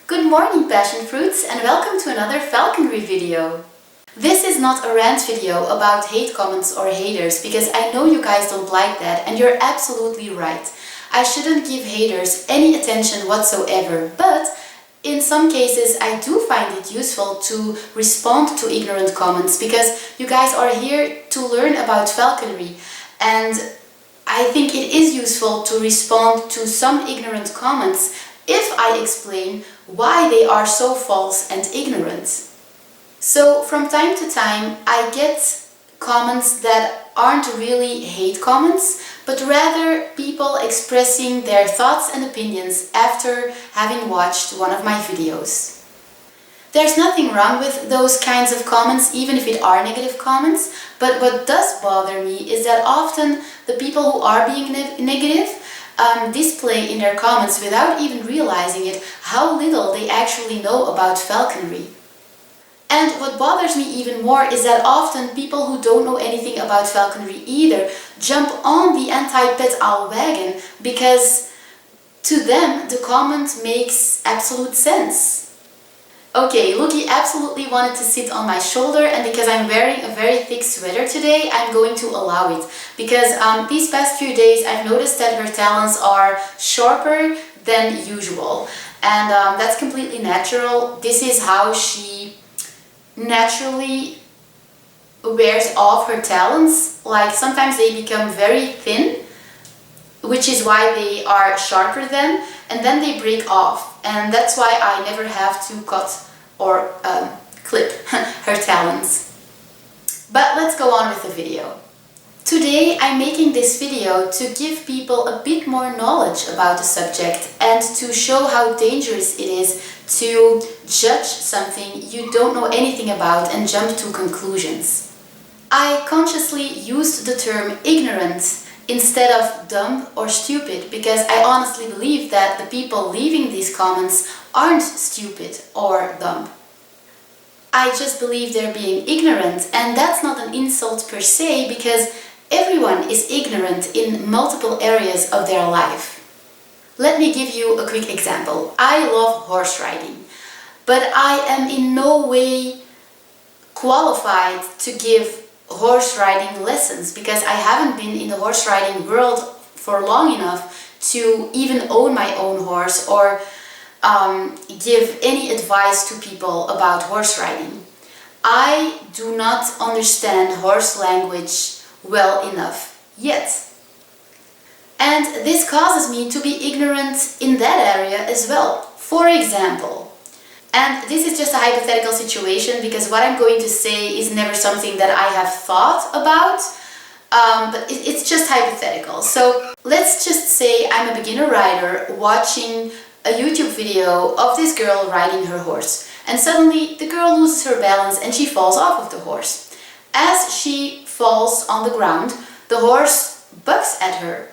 Good morning, passion fruits, and welcome to another Falconry video. This is not a rant video about hate comments or haters, because I know you guys don't like that, and you're absolutely right. I shouldn't give haters any attention whatsoever, but in some cases I do find it useful to respond to ignorant comments, because you guys are here to learn about falconry, and I think it is useful to respond to some ignorant comments if I explain why they are so false and ignorant. So from time to time I get comments that aren't really hate comments, but rather people expressing their thoughts and opinions after having watched one of my videos. There's nothing wrong with those kinds of comments, even if it are negative comments, but what does bother me is that often the people who are being negative display in their comments, without even realizing it, how little they actually know about falconry. And what bothers me even more is that often people who don't know anything about falconry either jump on the anti-pet owl wagon, because to them the comment makes absolute sense. Okay, Lucky absolutely wanted to sit on my shoulder, and because I'm wearing a very thick sweater today, I'm going to allow it. Because these past few days I've noticed that her talons are sharper than usual. And that's completely natural. This is how she naturally wears off her talons. Like sometimes they become very thin, which is why they are sharper then, and then they break off, and that's why I never have to cut or clip her talons. But let's go on with the video. Today I'm making this video to give people a bit more knowledge about the subject and to show how dangerous it is to judge something you don't know anything about and jump to conclusions. I consciously used the term ignorant instead of dumb or stupid, because I honestly believe that the people leaving these comments aren't stupid or dumb. I just believe they're being ignorant, and that's not an insult per se, because everyone is ignorant in multiple areas of their life. Let me give you a quick example. I love horse riding, but I am in no way qualified to give horse riding lessons, because I haven't been in the horse riding world for long enough to even own my own horse or give any advice to people about horse riding. I do not understand horse language well enough yet. And this causes me to be ignorant in that area as well. For example, and this is just a hypothetical situation, because what I'm going to say is never something that I have thought about, but it's just hypothetical. So let's just say I'm a beginner rider watching a YouTube video of this girl riding her horse, and suddenly the girl loses her balance and she falls off of the horse. As she falls on the ground, the horse bucks at her.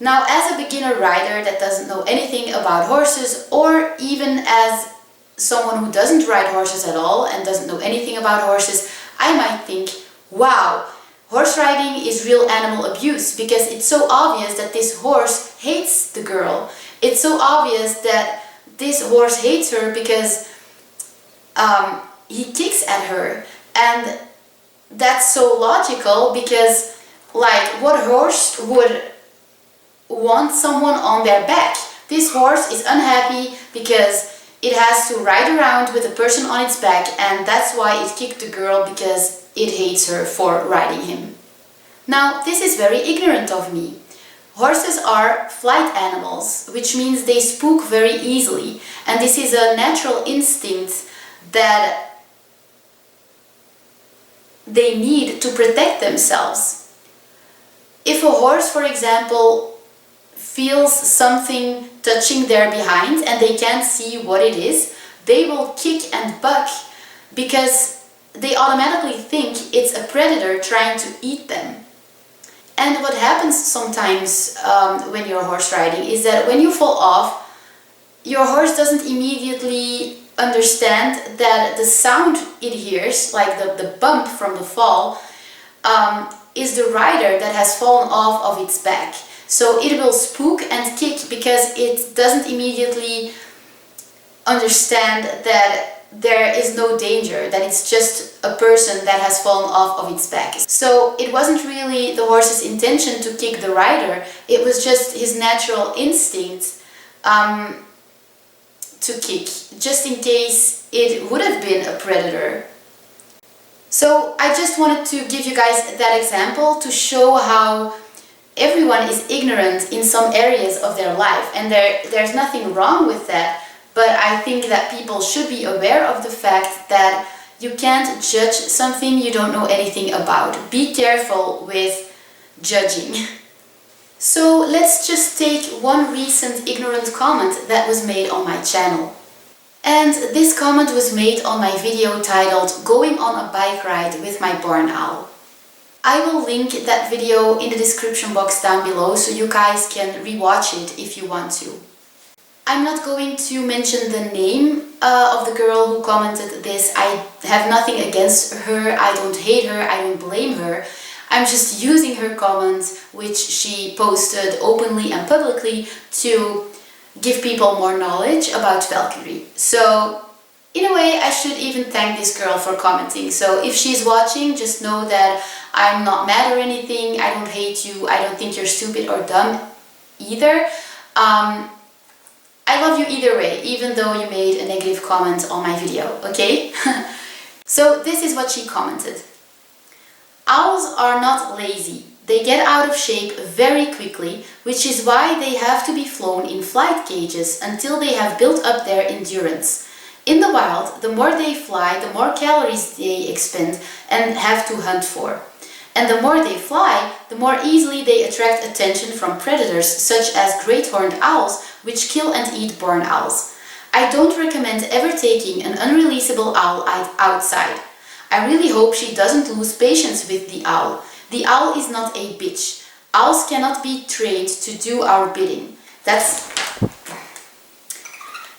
Now, as a beginner rider that doesn't know anything about horses, or even as someone who doesn't ride horses at all and doesn't know anything about horses, I might think, wow, horse riding is real animal abuse, because it's so obvious that this horse hates the girl. It's so obvious that this horse hates her because he kicks at her, and that's so logical, because like, what horse would want someone on their back? This horse is unhappy because it has to ride around with a person on its back, and that's why it kicked the girl, because it hates her for riding him. Now, this is very ignorant of me. Horses are flight animals, which means they spook very easily, and this is a natural instinct that they need to protect themselves. If a horse, for example, feels something touching their behind and they can't see what it is, they will kick and buck, because they automatically think it's a predator trying to eat them. And what happens sometimes when you're horse riding is that when you fall off, your horse doesn't immediately understand that the sound it hears, like the bump from the fall, is the rider that has fallen off of its back. So it will spook and kick because it doesn't immediately understand that there is no danger, that it's just a person that has fallen off of its back. So it wasn't really the horse's intention to kick the rider, it was just his natural instinct to kick, just in case it would have been a predator. So I just wanted to give you guys that example to show how everyone is ignorant in some areas of their life, and there's nothing wrong with that. But I think that people should be aware of the fact that you can't judge something you don't know anything about. Be careful with judging. So let's just take one recent ignorant comment that was made on my channel. And this comment was made on my video titled "Going on a bike ride with my barn owl." I will link that video in the description box down below so you guys can rewatch it if you want to. I'm not going to mention the name of the girl who commented this. I have nothing against her, I don't hate her, I don't blame her. I'm just using her comments, which she posted openly and publicly, to give people more knowledge about falconry. So in a way I should even thank this girl for commenting. So if she's watching, just know that I'm not mad or anything, I don't hate you, I don't think you're stupid or dumb either. I love you either way, even though you made a negative comment on my video, okay? So this is what she commented. Owls are not lazy. They get out of shape very quickly, which is why they have to be flown in flight cages until they have built up their endurance. In the wild, the more they fly, the more calories they expend and have to hunt for. And the more they fly, the more easily they attract attention from predators such as great horned owls, which kill and eat barn owls. I don't recommend ever taking an unreleasable owl outside. I really hope she doesn't lose patience with the owl. The owl is not a bitch. Owls cannot be trained to do our bidding. That's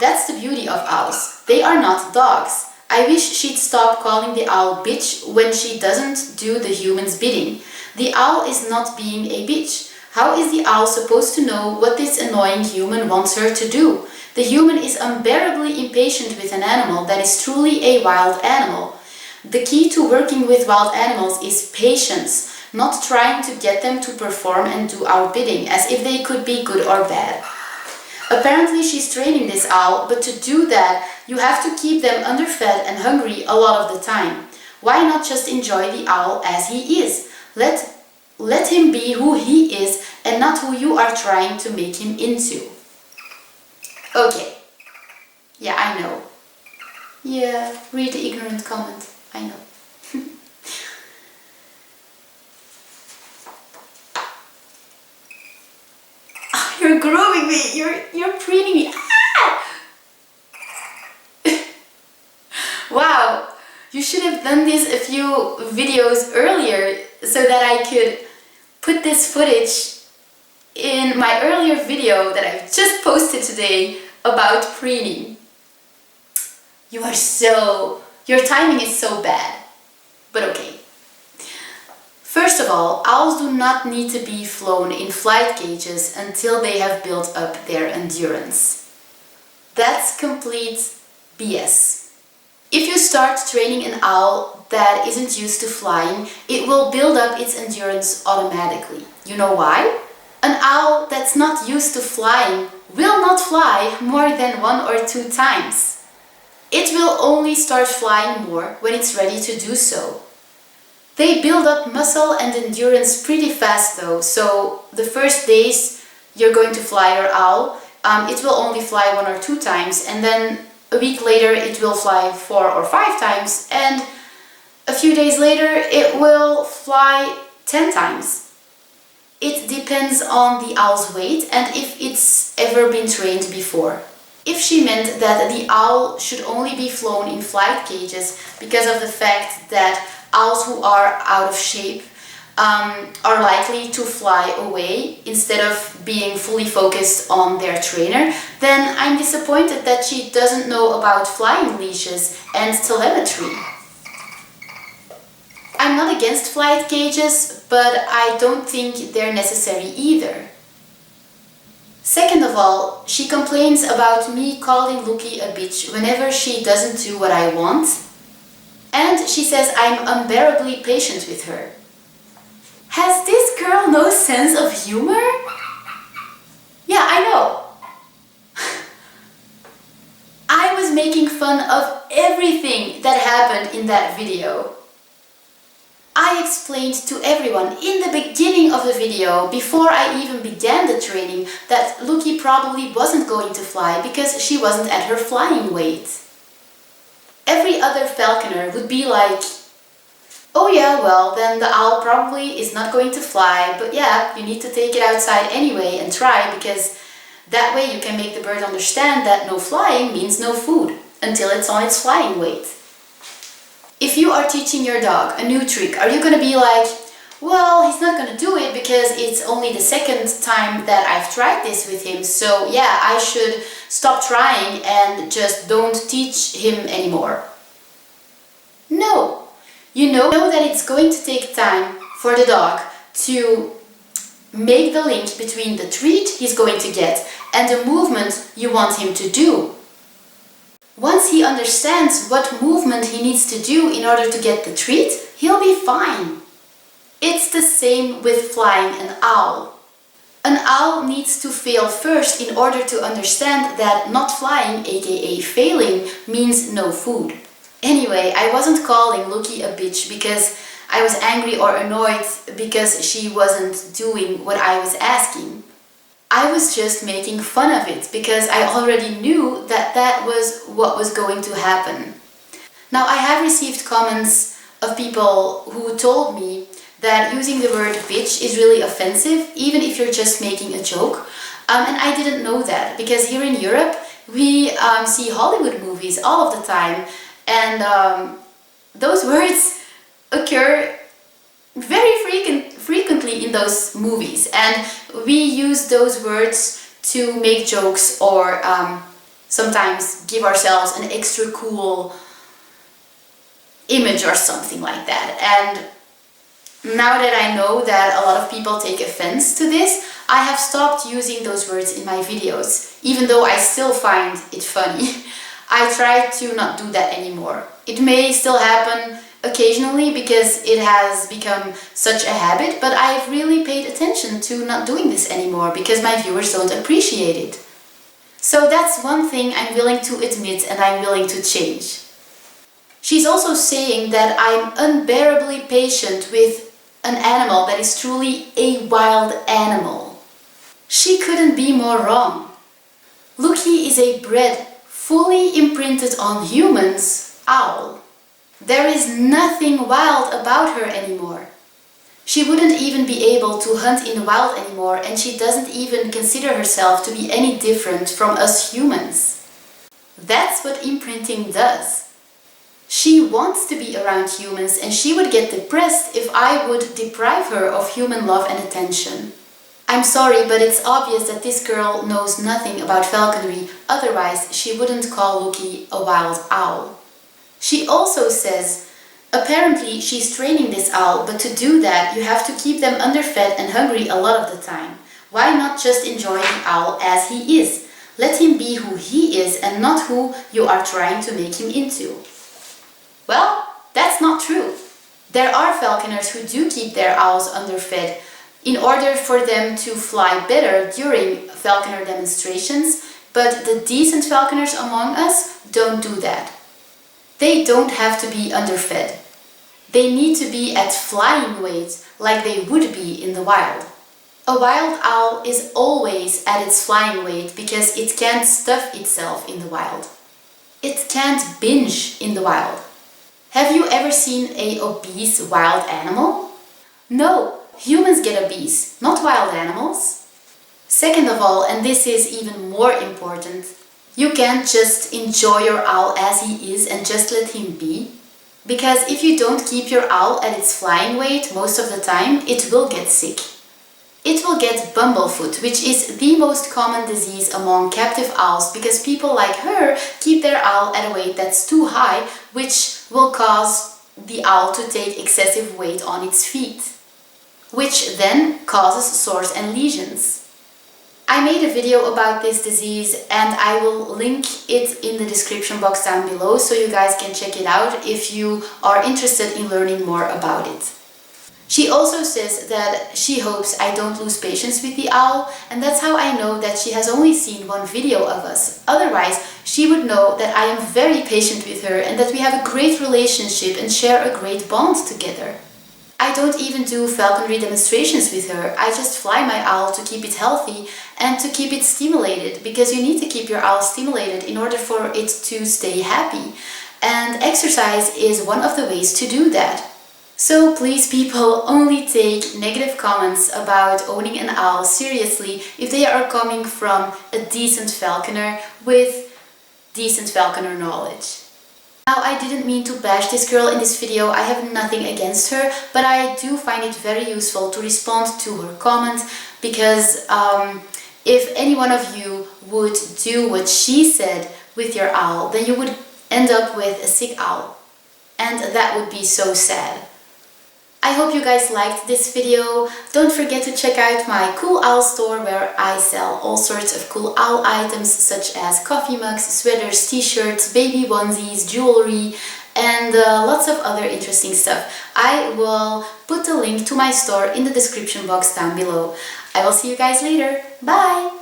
the beauty of owls. They are not dogs. I wish she'd stop calling the owl bitch when she doesn't do the human's bidding. The owl is not being a bitch. How is the owl supposed to know what this annoying human wants her to do? The human is unbearably impatient with an animal that is truly a wild animal. The key to working with wild animals is patience, not trying to get them to perform and do our bidding as if they could be good or bad. Apparently she's training this owl, but to do that you have to keep them underfed and hungry a lot of the time. Why not just enjoy the owl as he is? Let him be who he is and not who you are trying to make him into. Okay. Yeah, I know. Yeah, read the ignorant comment. I know. You're grooming me. You're preening me. Ah! Wow. You should have done this a few videos earlier so that I could put this footage in my earlier video that I've just posted today about preening. Your timing is so bad. But okay. First of all, owls do not need to be flown in flight cages until they have built up their endurance. That's complete BS. If you start training an owl that isn't used to flying, it will build up its endurance automatically. You know why? An owl that's not used to flying will not fly more than 1 or 2 times. It will only start flying more when it's ready to do so. They build up muscle and endurance pretty fast though, so the first days you're going to fly your owl, it will only fly 1 or 2 times, and then a week later it will fly 4 or 5 times, and a few days later it will fly 10 times. It depends on the owl's weight and if it's ever been trained before. If she meant that the owl should only be flown in flight cages because of the fact that owls who are out of shape are likely to fly away instead of being fully focused on their trainer, then I'm disappointed that she doesn't know about flying leashes and telemetry. I'm not against flight cages, but I don't think they're necessary either. Second of all, she complains about me calling Lucky a bitch whenever she doesn't do what I want. And she says I'm unbearably patient with her. Has this girl no sense of humor? Yeah, I know. I was making fun of everything that happened in that video. I explained to everyone in the beginning of the video, before I even began the training, that Lucky probably wasn't going to fly because she wasn't at her flying weight. Every other falconer would be like, oh yeah, well then the owl probably is not going to fly, but yeah, you need to take it outside anyway and try, because that way you can make the bird understand that no flying means no food until it's on its flying weight. If you are teaching your dog a new trick, are you going to be like, well, he's not going to do it because it's only the second time that I've tried this with him, so yeah, I should stop trying and just don't teach him anymore? No. You know that it's going to take time for the dog to make the link between the treat he's going to get and the movement you want him to do. Once he understands what movement he needs to do in order to get the treat, he'll be fine. It's the same with flying an owl. An owl needs to fail first in order to understand that not flying, aka failing, means no food. Anyway, I wasn't calling Lucky a bitch because I was angry or annoyed because she wasn't doing what I was asking. I was just making fun of it because I already knew that that was what was going to happen. Now, I have received comments of people who told me that using the word bitch is really offensive, even if you're just making a joke. And I didn't know that because here in Europe we see Hollywood movies all of the time, and those words occur very frequently in those movies, and we use those words to make jokes or sometimes give ourselves an extra cool image or something like that. And now that I know that a lot of people take offense to this, I have stopped using those words in my videos, even though I still find it funny. I try to not do that anymore. It may still happen occasionally because it has become such a habit, but I've really paid attention to not doing this anymore because my viewers don't appreciate it. So that's one thing I'm willing to admit and I'm willing to change. She's also saying that I'm unbearably patient with an animal that is truly a wild animal. She couldn't be more wrong. Lucky is a bred, fully imprinted on humans, owl. There is nothing wild about her anymore. She wouldn't even be able to hunt in the wild anymore, and she doesn't even consider herself to be any different from us humans. That's what imprinting does. She wants to be around humans, and she would get depressed if I would deprive her of human love and attention. I'm sorry, but it's obvious that this girl knows nothing about falconry, otherwise she wouldn't call Lucky a wild owl. She also says, apparently she's training this owl, but to do that you have to keep them underfed and hungry a lot of the time. Why not just enjoy the owl as he is? Let him be who he is and not who you are trying to make him into. Well, that's not true. There are falconers who do keep their owls underfed in order for them to fly better during falconer demonstrations, but the decent falconers among us don't do that. They don't have to be underfed. They need to be at flying weight like they would be in the wild. A wild owl is always at its flying weight because it can't stuff itself in the wild. It can't binge in the wild. Have you ever seen an obese wild animal? No, humans get obese, not wild animals. Second of all, and this is even more important, you can't just enjoy your owl as he is and just let him be. Because if you don't keep your owl at its flying weight most of the time, it will get sick. It will get bumblefoot, which is the most common disease among captive owls because people like her keep their owl at a weight that's too high, which will cause the owl to take excessive weight on its feet, which then causes sores and lesions. I made a video about this disease and I will link it in the description box down below so you guys can check it out if you are interested in learning more about it. She also says that she hopes I don't lose patience with the owl, and that's how I know that she has only seen one video of us. Otherwise, she would know that I am very patient with her and that we have a great relationship and share a great bond together. I don't even do falconry demonstrations with her. I just fly my owl to keep it healthy and to keep it stimulated, because you need to keep your owl stimulated in order for it to stay happy. And exercise is one of the ways to do that. So please people, only take negative comments about owning an owl seriously if they are coming from a decent falconer with decent falconer knowledge. Now, I didn't mean to bash this girl in this video. I have nothing against her, but I do find it very useful to respond to her comment, because if any one of you would do what she said with your owl, then you would end up with a sick owl, and that would be so sad. I hope you guys liked this video. Don't forget to check out my Cool Owl store, where I sell all sorts of cool owl items such as coffee mugs, sweaters, t-shirts, baby onesies, jewelry, and lots of other interesting stuff. I will put the link to my store in the description box down below. I will see you guys later. Bye!